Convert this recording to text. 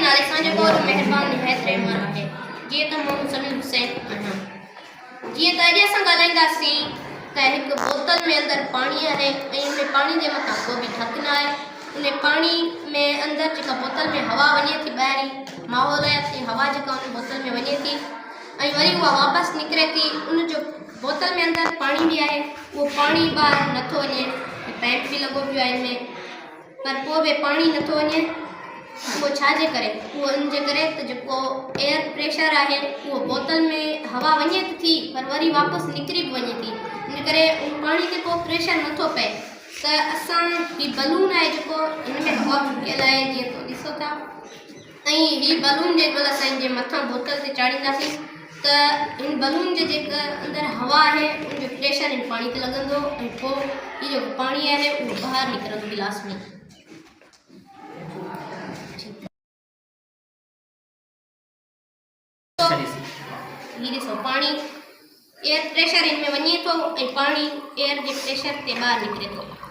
नाले सां जेको मेहरबान निहायत रहमान आहे। जीअं त मोहम्मद समीर हुसैन आहियां। जीअं त अॼु असां ॻाल्हाईंदासीं त हिकु बोतल में अंदरि पाणी आहे ऐं उन पाणी जे मथां को बि ढक न आहे। उन पाणी में अंदरि जेका बोतल में हवा वञे थी ॿाहिरीं माहौलियाती हवा जेका उन बोतल में वञे थी ऐं वरी उहा वापसि निकिरे थी। उन जो बोतल में अंदरि पाणी बि आहे, उहो पाणी ॿाहिरि नथो वञे। पाइप बि लॻो पियो आहे हिन पर पोइ बि पाणी नथो वञे। उहो छाजे करे? उहो इन जे करे त जेको एयर प्रेशर आहे उहो बोतल में हवा वञे थी पर वरी वापसि निकिरी बि वञे थी। इन करे उन पाणी ते को प्रेशर नथो पए। त असां हीउ बलून आहे जेको हिन में हवा ढुकियल आहे जीअं तो ॾिसो था। ऐं हीउ बलून जेॾी महिल असां जे मथां बोतल ते चाढ़ींदासीं त हिन बलून जे जेका अंदरि हवा आहे उनजो प्रेशर हिन पाणी ते लॻंदो ऐं पोइ हीउ जेको पाणी आहे उहो ॿाहिरि निकिरंदो गिलास में। हीउ ॾिसो पाणी एयर प्रेशर हिन में वञे थो ऐं पाणी एयर जे प्रेशर ते ॿाहिरि निकिरे थो।